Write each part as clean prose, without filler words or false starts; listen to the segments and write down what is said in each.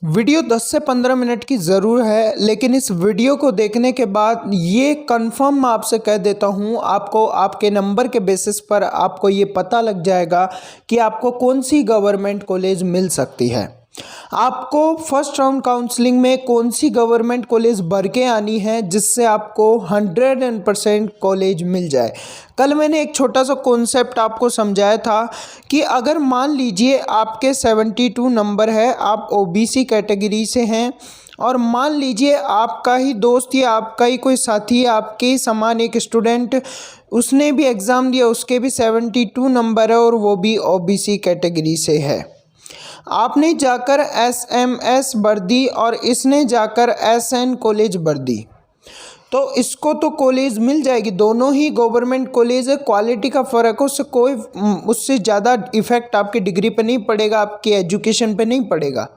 Video 10 से 15 minute की ज़रूर है, लेकिन इस वीडियो को देखने के बाद ये कंफर्म मैं आपसे कह देता हूँ, आपको आपके नंबर के बेसिस पर आपको ये पता लग जाएगा कि आपको कौन सी गवर्नमेंट कॉलेज मिल सकती है। आपको फर्स्ट राउंड काउंसलिंग में कौन सी गवर्नमेंट कॉलेज भर के आनी है जिससे आपको 100% कॉलेज मिल जाए। कल मैंने एक छोटा सा कॉन्सेप्ट आपको समझाया था कि अगर मान लीजिए आपके 72 नंबर है, आप ओबीसी कैटेगरी से हैं और मान लीजिए आपका ही दोस्त या आपका ही कोई साथी, आपके ही समान एक स्टूडेंट, उसने भी एग्ज़ाम दिया, उसके भी 72 नंबर है और वो भी ओबीसी कैटेगरी से है। आपने जाकर एसएमएस भर दी और इसने जाकर एसएन कॉलेज भर दी, तो इसको तो कॉलेज मिल जाएगी। दोनों ही गवर्नमेंट कॉलेज है, क्वालिटी का फ़र्क है, उससे ज़्यादा इफ़ेक्ट आपकी डिग्री पे नहीं पड़ेगा, आपकी एजुकेशन पे नहीं पड़ेगा।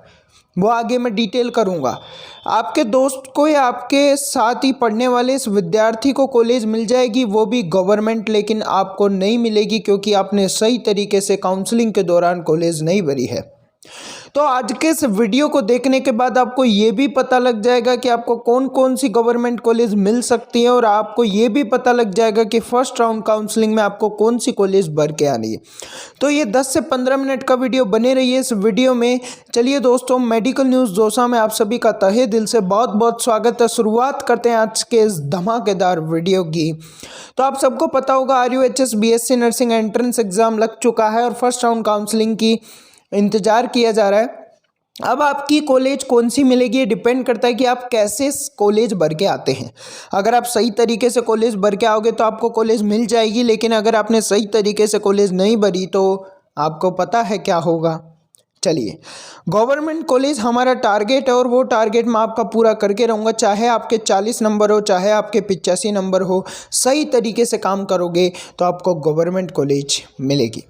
वो आगे मैं डिटेल करूँगा। आपके दोस्त को या आपके साथ ही पढ़ने वाले इस विद्यार्थी को कॉलेज मिल जाएगी, वो भी गवर्नमेंट, लेकिन आपको नहीं मिलेगी क्योंकि आपने सही तरीके से काउंसलिंग के दौरान कॉलेज नहीं भरी है। तो आज के इस वीडियो को देखने के बाद आपको ये भी पता लग जाएगा कि आपको कौन कौन सी गवर्नमेंट कॉलेज मिल सकती है और आपको ये भी पता लग जाएगा कि फर्स्ट राउंड काउंसलिंग में आपको कौन सी कॉलेज भर के आनी है। तो ये 10 से 15 मिनट का वीडियो बने रहिए इस वीडियो में। चलिए दोस्तों, मेडिकल न्यूज़ जोसा में आप सभी का तहे दिल से बहुत बहुत स्वागत है। शुरुआत करते हैं आज के इस धमाकेदार वीडियो की। तो आप सबको पता होगा RUHS BSc nursing entrance exam लग चुका है और फर्स्ट राउंड काउंसलिंग की इंतज़ार किया जा रहा है। अब आपकी कॉलेज कौन सी मिलेगी ये डिपेंड करता है कि आप कैसे कॉलेज भर के आते हैं। अगर आप सही तरीके से कॉलेज भर के आओगे तो आपको कॉलेज मिल जाएगी, लेकिन अगर आपने सही तरीके से कॉलेज नहीं भरी तो आपको पता है क्या होगा। चलिए, गवर्नमेंट कॉलेज हमारा टारगेट है और वो टारगेट मैं आपका पूरा करके रहूँगा, चाहे आपके 40 नंबर हो, चाहे आपके 85 नंबर हो। सही तरीके से काम करोगे तो आपको गवर्नमेंट कॉलेज मिलेगी।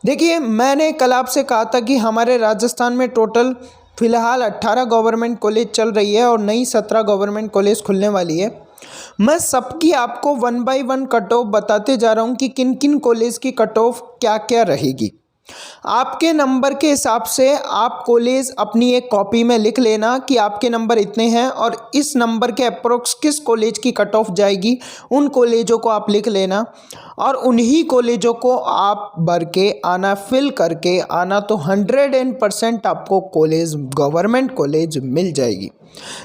देखिए, मैंने कल आपसे कहा था कि हमारे राजस्थान में टोटल फ़िलहाल 18 गवर्नमेंट कॉलेज चल रही है और नई 17 गवर्नमेंट कॉलेज खुलने वाली है। मैं सबकी आपको 1 बाय 1 कट ऑफ बताते जा रहा हूँ कि किन किन कॉलेज की कट ऑफ क्या क्या रहेगी। आपके नंबर के हिसाब से आप कॉलेज अपनी एक कॉपी में लिख लेना कि आपके नंबर इतने हैं और इस नंबर के अप्रोक्स किस कॉलेज की कट ऑफ जाएगी, उन कॉलेजों को आप लिख लेना और उन्हीं कॉलेजों को आप भर के आना, फिल करके आना, तो 100% आपको कॉलेज, गवर्नमेंट कॉलेज मिल जाएगी।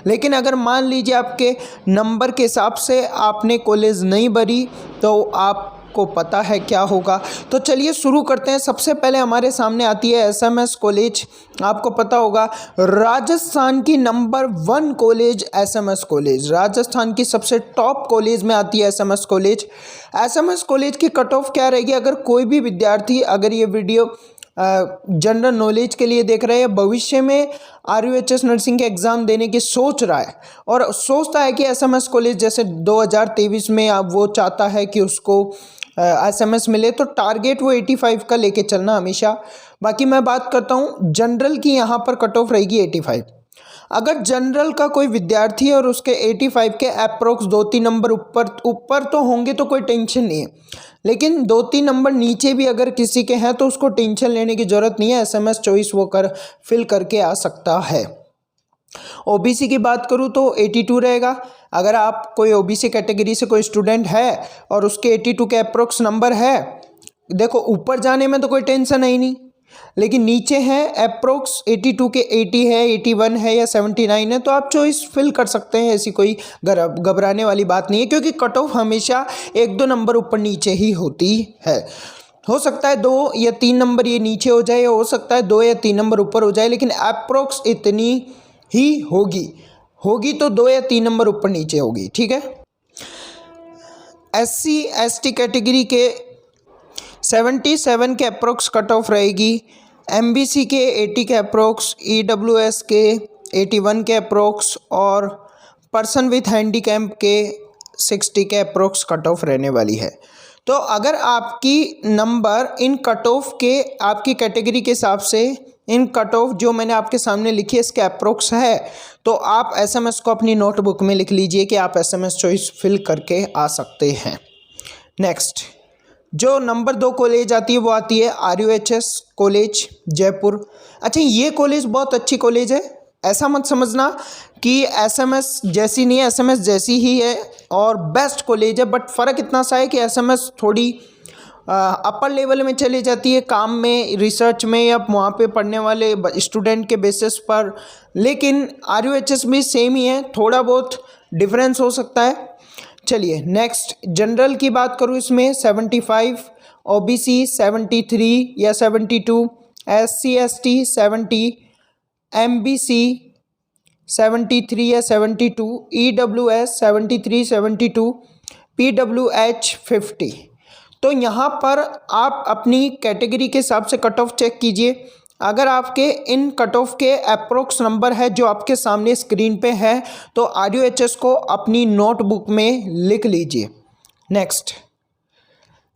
लेकिन अगर मान लीजिए आपके नंबर के हिसाब से आपने कॉलेज नहीं भरी तो आपको पता है क्या होगा। तो चलिए शुरू करते हैं। सबसे पहले हमारे सामने आती है एसएमएस कॉलेज। आपको पता होगा राजस्थान की number 1 college SMS college, Rajasthan की सबसे टॉप कॉलेज में आती है एसएमएस कॉलेज। एसएमएस कॉलेज की कट ऑफ क्या रहेगी? अगर कोई भी विद्यार्थी अगर ये वीडियो जनरल नॉलेज के लिए देख रहे हैं, भविष्य में RUHS नर्सिंग के एग्ज़ाम देने की सोच रहा है और सोचता है कि एसएमएस कॉलेज जैसे 2023 में अब वो चाहता है कि उसको एसएमएस मिले, तो टारगेट वो 85 का लेके चलना हमेशा। बाकी मैं बात करता हूँ जनरल की, यहाँ पर कट ऑफ रहेगी 85। अगर जनरल का कोई विद्यार्थी है और उसके 85 के अप्रोक्स 2-3 नंबर ऊपर तो होंगे तो कोई टेंशन नहीं है, लेकिन 2-3 नंबर नीचे भी अगर किसी के हैं तो उसको टेंशन लेने की ज़रूरत नहीं है। एसएमएस चॉइस वो फिल करके आ सकता है। ओबीसी की बात करूँ तो 82 रहेगा। अगर आप कोई ओबीसी कैटेगरी से कोई स्टूडेंट है और उसके 82 के अप्रोक्स नंबर है, देखो ऊपर जाने में तो कोई टेंशन है ही नहीं, लेकिन नीचे है अप्रोक्स 82 के 80 है, 81 है या 79 है, तो आप चॉइस फिल कर सकते हैं। ऐसी कोई घबराने वाली बात नहीं है क्योंकि कट ऑफ हमेशा 1-2 नंबर ऊपर नीचे ही होती है। हो सकता है 2 या 3 नंबर ये नीचे हो जाए, हो सकता है 2 या 3 नंबर ऊपर हो जाए, लेकिन अप्रोक्स इतनी ही होगी तो 2 या 3 नंबर ऊपर नीचे होगी। ठीक है। SC ST कैटेगरी के 77 के अप्रोक्स कट ऑफ रहेगी, MBC के 80 के अप्रोक्स, EWS के 81 के अप्रोक्स और पर्सन विथ हैंडीकैप के 60 के अप्रोक्स कट ऑफ रहने वाली है। तो अगर आपकी नंबर इन कट ऑफ के, आपकी कैटेगरी के हिसाब से इन कट ऑफ जो मैंने आपके सामने लिखी है इसके अप्रोक्स है, तो आप एसएमएस को अपनी नोटबुक में लिख लीजिए कि आप एसएमएस चॉइस फिल करके आ सकते हैं। नेक्स्ट, जो नंबर 2 कॉलेज आती है वो आती है RUHS कॉलेज जयपुर। अच्छा, ये कॉलेज बहुत अच्छी कॉलेज है। ऐसा मत समझना कि एसएमएस जैसी नहीं है, एसएमएस जैसी ही है और बेस्ट कॉलेज है, बट फ़र्क इतना सा है कि एसएमएस थोड़ी अपर लेवल में चली जाती है काम में, रिसर्च में या वहाँ पे पढ़ने वाले स्टूडेंट के बेसिस पर, लेकिन आरयूएचएस भी सेम ही है, थोड़ा बहुत डिफरेंस हो सकता है। चलिए नेक्स्ट जनरल की बात करूँ, इसमें 75, ओबीसी 73 या 72, एससी एसटी 70, एमबीसी 73 या 72, ईडब्ल्यूएस 73 72, पीडब्ल्यूएच 50। तो यहाँ पर आप अपनी कैटेगरी के हिसाब से कट ऑफ चेक कीजिए। अगर आपके इन कट ऑफ के अप्रोक्स नंबर है जो आपके सामने स्क्रीन पे है, तो आरयूएचएस को अपनी नोटबुक में लिख लीजिए।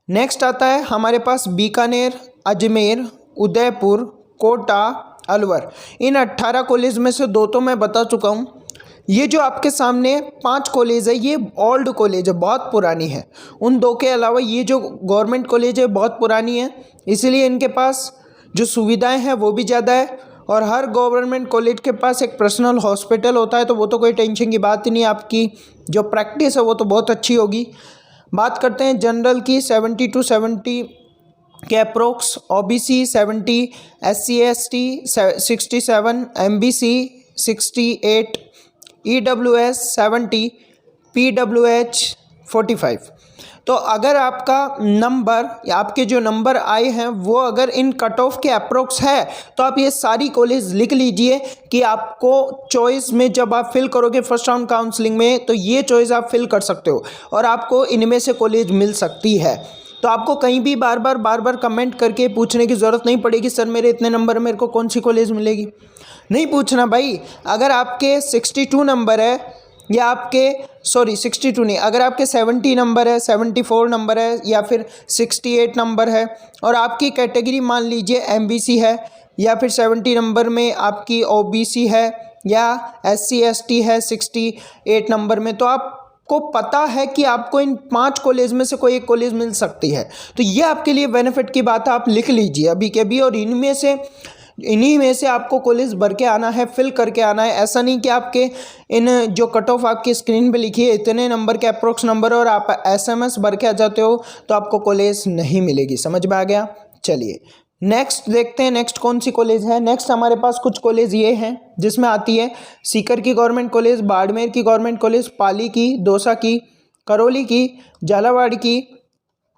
नेक्स्ट आता है हमारे पास बीकानेर, अजमेर, उदयपुर, कोटा, अलवर। इन 18 कॉलेज में से 2 तो मैं बता चुका हूँ। ये जो आपके सामने 5 कॉलेज है, ये ओल्ड कॉलेज है, बहुत पुरानी है। उन 2 के अलावा ये जो गवर्नमेंट कॉलेज है बहुत पुरानी है, इसलिए इनके पास जो सुविधाएं हैं वो भी ज़्यादा है। और हर गवर्नमेंट कॉलेज के पास एक पर्सनल हॉस्पिटल होता है, तो वो तो कोई टेंशन की बात ही नहीं। आपकी जो प्रैक्टिस है वो तो बहुत अच्छी होगी। बात करते हैं जनरल की, 70 to 70 के approx, OBC 70, SC ST 67, MBC 68, EWS 70, पीडब्ल्यूएच 45। तो अगर आपका नंबर या आपके जो नंबर आए हैं वो अगर इन कट ऑफ के अप्रोक्स है, तो आप ये सारी कॉलेज लिख लीजिए कि आपको चॉइस में जब आप फिल करोगे फर्स्ट राउंड काउंसलिंग में, तो ये चॉइस आप फिल कर सकते हो और आपको इनमें से कॉलेज मिल सकती है। तो आपको कहीं भी बार बार कमेंट करके पूछने की ज़रूरत नहीं पड़ेगी, सर मेरे इतने नंबर मेरे को कौन सी कॉलेज मिलेगी। नहीं पूछना भाई। अगर आपके 62 नंबर है या आपके 62 नहीं, अगर आपके 70 नंबर है, 74 नंबर है या फिर 68 नंबर है और आपकी कैटेगरी मान लीजिए एमबीसी है, या फिर 70 नंबर में आपकी ओबीसी है या एससी एसटी है 68 नंबर में, तो आपको पता है कि आपको इन 5 कॉलेज में से कोई एक कॉलेज मिल सकती है। तो ये आपके लिए बेनिफिट की बात है, आप लिख लीजिए अभी के भी। और इन्हीं में से आपको कॉलेज भर के आना है, फिल करके आना है। ऐसा नहीं कि आपके इन जो कट ऑफ आपकी स्क्रीन पे लिखी है इतने नंबर के अप्रोक्स नंबर और आप एसएमएस भर के आ जाते हो तो आपको कॉलेज नहीं मिलेगी। समझ में आ गया। चलिए नेक्स्ट देखते हैं, नेक्स्ट कौन सी कॉलेज है। नेक्स्ट हमारे पास कुछ कॉलेज ये हैं जिसमें आती है सीकर की गवर्नमेंट कॉलेज, बाड़मेर की गवर्नमेंट कॉलेज, पाली की, दौसा की, करौली की, झालावाड़ की,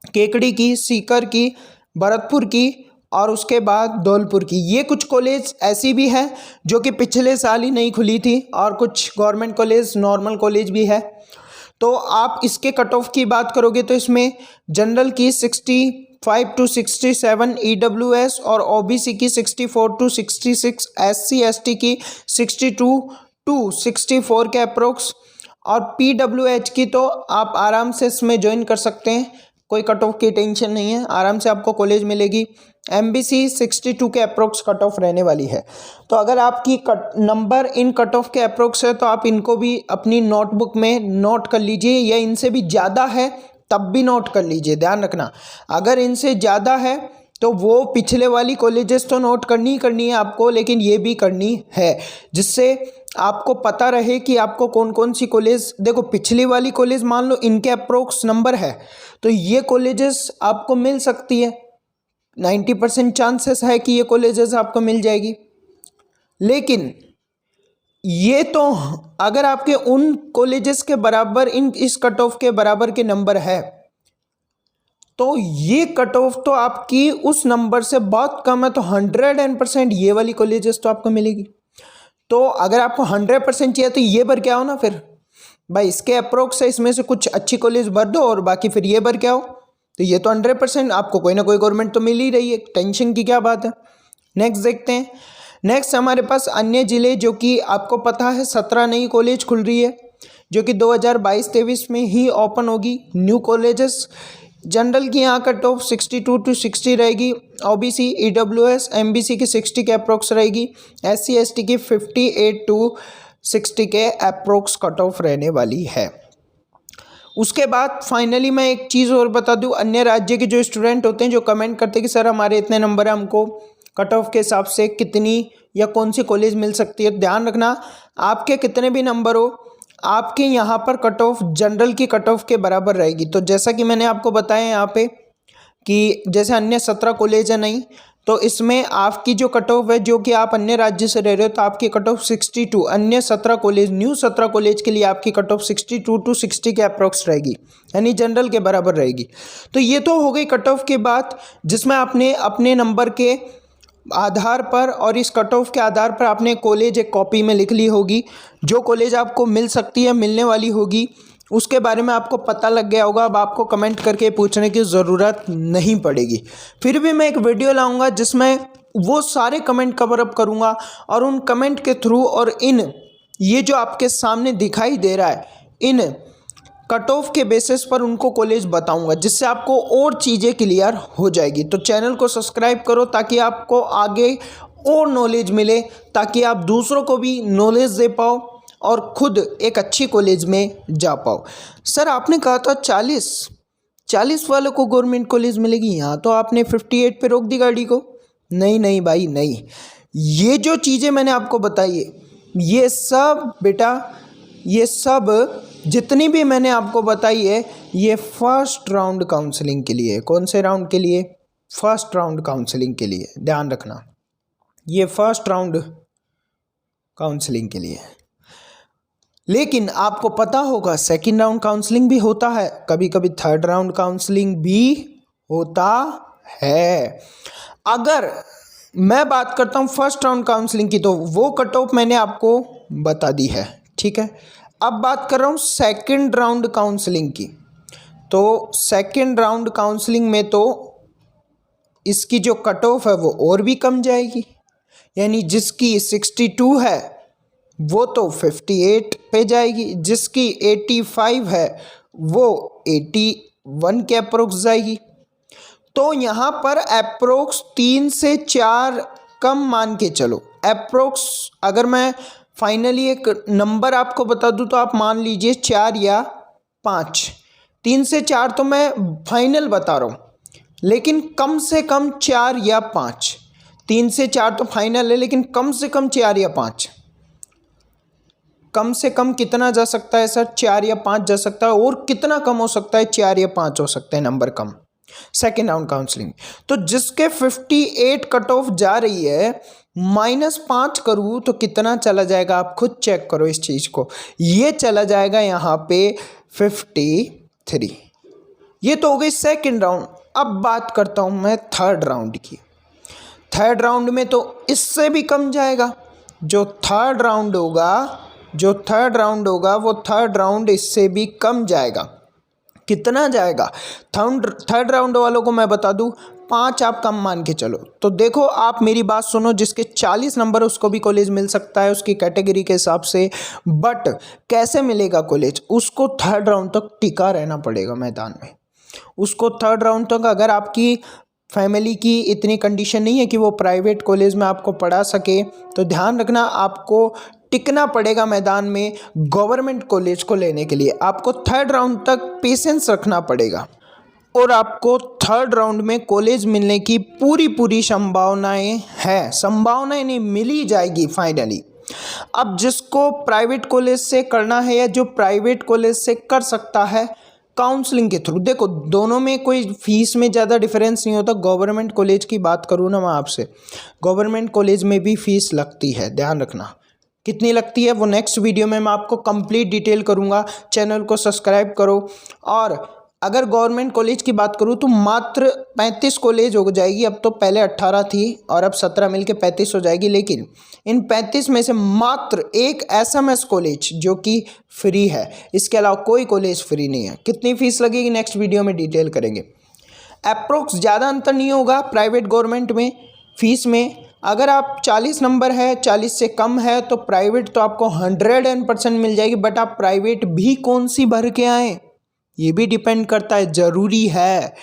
केकड़ी की, सीकर की, भरतपुर की और उसके बाद धौलपुर की। ये कुछ कॉलेज ऐसी भी हैं जो कि पिछले साल ही नहीं खुली थी और कुछ गवर्नमेंट कॉलेज नॉर्मल कॉलेज भी है। तो आप इसके कट ऑफ की बात करोगे तो इसमें जनरल की 65 to 67, ईडब्ल्यूएस और ओबीसी की 64 to 66, एससी एसटी की 62 to 64 के अप्रोक्स और पीडब्ल्यूएच की तो आप आराम से इसमें ज्वाइन कर सकते हैं, कोई कट ऑफ की टेंशन नहीं है, आराम से आपको कॉलेज मिलेगी। एमबीसी 62 के अप्रोक्स कट ऑफ रहने वाली है। तो अगर आपकी नंबर इन कट ऑफ के अप्रोक्स है तो आप इनको भी अपनी नोटबुक में नोट कर लीजिए, या इनसे भी ज़्यादा है तब भी नोट कर लीजिए। ध्यान रखना, अगर इनसे ज़्यादा है तो वो पिछले वाली कॉलेजेस तो नोट करनी है आपको, लेकिन ये भी करनी है जिससे आपको पता रहे कि आपको कौन कौन सी कॉलेज। देखो पिछली वाली कॉलेज मान लो इनके अप्रोक्स नंबर है तो ये कॉलेजेस आपको मिल सकती है, 90% चांसेस है कि ये कॉलेजेस आपको मिल जाएगी। लेकिन ये तो अगर आपके उन कॉलेजेस के बराबर इस कट ऑफ के बराबर के नंबर है तो ये कट ऑफ तो आपकी उस नंबर से बहुत कम है, तो 100% ये वाली कॉलेजेस तो आपको मिलेगी। तो अगर आपको 100% चाहिए तो ये भर के आओ ना फिर भाई, इसके अप्रोक्स है, इसमें से कुछ अच्छी कॉलेज भर दो और बाकी फिर ये भर के आओ। तो ये तो 100% आपको कोई ना कोई गवर्नमेंट तो मिल ही रही है, टेंशन की क्या बात है। नेक्स्ट देखते हैं। नेक्स्ट हमारे पास अन्य ज़िले, जो कि आपको पता है 17 नई कॉलेज खुल रही है जो कि 2022-23 में ही ओपन होगी, न्यू कॉलेजेस। जनरल की यहाँ कट ऑफ 62 to 60 रहेगी, ओबीसी, ईडब्ल्यूएस, एमबीसी की 60 के अप्रोक्स रहेगी, एससी एसटी की 58 to 60 के अप्रोक्स कट ऑफ रहने वाली है। उसके बाद फाइनली मैं एक चीज़ और बता दूं, अन्य राज्य के जो स्टूडेंट होते हैं जो कमेंट करते हैं कि सर हमारे इतने नंबर है, हमको कट ऑफ के हिसाब से कितनी या कौन सी कॉलेज मिल सकती है। ध्यान रखना, आपके कितने भी नंबर हो, आपके यहाँ पर कट ऑफ जनरल की कट ऑफ के बराबर रहेगी। तो जैसा कि मैंने आपको बताया यहाँ पे कि जैसे अन्य 17 कॉलेज है नहीं, तो इसमें आपकी जो कट ऑफ है, जो कि आप अन्य राज्य से रह रहे हो, तो आपकी कट ऑफ 62, अन्य 17 कॉलेज, न्यू 17 कॉलेज के लिए आपकी कट ऑफ 62 to 60 के अप्रोक्स रहेगी, यानी जनरल के बराबर रहेगी। तो ये तो हो गई कट ऑफ की बात, जिसमें आपने अपने नंबर के आधार पर और इस कट ऑफ के आधार पर आपने कॉलेज एक कॉपी में लिख ली होगी। जो कॉलेज आपको मिल सकती है, मिलने वाली होगी, उसके बारे में आपको पता लग गया होगा। अब आपको कमेंट करके पूछने की ज़रूरत नहीं पड़ेगी। फिर भी मैं एक वीडियो लाऊंगा जिसमें वो सारे कमेंट कवर अप करूंगा और उन कमेंट के थ्रू और इन ये जो आपके सामने दिखाई दे रहा है, इन कट ऑफ के बेसिस पर उनको कॉलेज बताऊंगा, जिससे आपको और चीज़ें क्लियर हो जाएगी। तो चैनल को सब्सक्राइब करो ताकि आपको आगे और नॉलेज मिले, ताकि आप दूसरों को भी नॉलेज दे पाओ और खुद एक अच्छी कॉलेज में जा पाओ। सर आपने कहा था 40 वालों को गवर्नमेंट कॉलेज मिलेगी, यहाँ तो आपने 58 पे रोक दी गाड़ी को। नहीं नहीं भाई नहीं, ये जो चीज़ें मैंने आपको बताई है, ये सब बेटा, ये सब जितनी भी मैंने आपको बताई है, ये फर्स्ट राउंड काउंसलिंग के लिए। कौन से राउंड के लिए? फर्स्ट राउंड काउंसलिंग के लिए। ध्यान रखना, ये फर्स्ट राउंड काउंसलिंग के लिए। लेकिन आपको पता होगा सेकंड राउंड काउंसलिंग भी होता है, कभी कभी थर्ड राउंड काउंसलिंग भी होता है। अगर मैं बात करता हूँ फर्स्ट राउंड काउंसलिंग की, तो वो कट ऑफ मैंने आपको बता दी है, ठीक है। अब बात कर रहा हूँ सेकंड राउंड काउंसलिंग की। तो सेकंड राउंड काउंसलिंग में तो इसकी जो कट ऑफ है वो और भी कम जाएगी, यानी जिसकी 62 है वो तो 58 पे जाएगी, जिसकी 85 है वो 81 के अप्रोक्स जाएगी। तो यहाँ पर अप्रोक्स 3 से 4 कम मान के चलो। अप्रोक्स अगर मैं फाइनली एक नंबर आपको बता दूँ तो आप मान लीजिए 4 या 5। 3 से 4 तो मैं फाइनल बता रहा हूँ, लेकिन कम से कम 4 या 5। 3 से 4 तो फाइनल है, लेकिन कम से कम 4 या 5। कम से कम कितना जा सकता है सर? 4 या 5 जा सकता है। और कितना कम हो सकता है? 4 या 5 हो सकते हैं नंबर कम सेकेंड राउंड काउंसलिंग। तो जिसके 58 कट ऑफ जा रही है, -5 करूँ तो कितना चला जाएगा? आप खुद चेक करो इस चीज़ को। ये चला जाएगा यहाँ पे 53। ये तो हो गई सेकेंड राउंड। अब बात करता हूँ मैं थर्ड राउंड की। थर्ड राउंड में तो इससे भी कम जाएगा। जो थर्ड राउंड होगा वो थर्ड राउंड इससे भी कम जाएगा। कितना जाएगा? थर्ड राउंड वालों को मैं बता दूं, 5 आप कम मान के चलो। तो देखो, आप मेरी बात सुनो, जिसके 40 नंबर उसको भी कॉलेज मिल सकता है उसकी कैटेगरी के हिसाब से। बट कैसे मिलेगा कॉलेज? उसको थर्ड राउंड तक टिका रहना पड़ेगा मैदान में। उसको थर्ड राउंड तक, अगर आपकी फैमिली की इतनी कंडीशन नहीं है कि वो प्राइवेट कॉलेज में आपको पढ़ा सके, तो ध्यान रखना आपको टिकना पड़ेगा मैदान में गवर्नमेंट कॉलेज को लेने के लिए। आपको थर्ड राउंड तक पेशेंस रखना पड़ेगा और आपको थर्ड राउंड में कॉलेज मिलने की पूरी संभावनाएं हैं। संभावनाएं नहीं, मिली जाएगी फाइनली। अब जिसको प्राइवेट कॉलेज से करना है या जो प्राइवेट कॉलेज से कर सकता है काउंसलिंग के थ्रू, देखो दोनों में कोई फीस में ज़्यादा डिफरेंस नहीं होता। गवर्नमेंट कॉलेज की बात करूँ ना मैं आपसे, गवर्नमेंट कॉलेज में भी फीस लगती है। ध्यान रखना कितनी लगती है वो नेक्स्ट वीडियो में मैं आपको कंप्लीट डिटेल करूँगा। चैनल को सब्सक्राइब करो। और अगर गवर्नमेंट कॉलेज की बात करूँ तो मात्र 35 कॉलेज हो जाएगी। अब तो पहले 18 थी और अब 17 मिलके 35 हो जाएगी। लेकिन इन 35 में से मात्र एक SMS कॉलेज जो कि फ्री है, इसके अलावा कोई कॉलेज फ्री नहीं है। कितनी फीस लगेगी नेक्स्ट वीडियो में डिटेल करेंगे। अप्रोक्स ज़्यादा अंतर नहीं होगा प्राइवेट गवर्नमेंट में फीस में। अगर आप 40 नंबर है, 40 से कम है, तो प्राइवेट तो आपको 100% मिल जाएगी। बट आप प्राइवेट भी कौन सी भर के आएँ, ये भी डिपेंड करता है। ज़रूरी है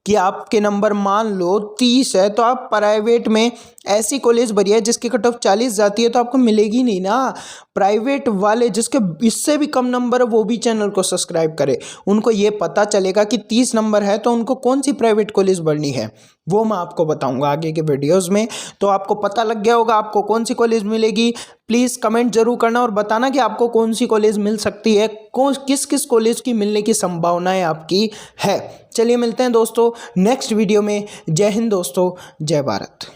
कि आपके नंबर मान लो 30 है, तो आप प्राइवेट में ऐसी कॉलेज भरिए जिसकी कट ऑफ 40 जाती है, तो आपको मिलेगी नहीं ना। प्राइवेट वाले जिसके इससे भी कम नंबर है वो भी चैनल को सब्सक्राइब करे, उनको ये पता चलेगा कि 30 नंबर है तो उनको कौन सी प्राइवेट कॉलेज भरनी है, वो मैं आपको बताऊंगा आगे के वीडियोस में। तो आपको पता लग गया होगा आपको कौन सी कॉलेज मिलेगी। प्लीज़ कमेंट जरूर करना और बताना कि आपको कौन सी कॉलेज मिल सकती है, किस किस कॉलेज की मिलने की संभावनाएं आपकी है। चलिए मिलते हैं दोस्तों नेक्स्ट वीडियो में। जय हिंद दोस्तों, जय भारत।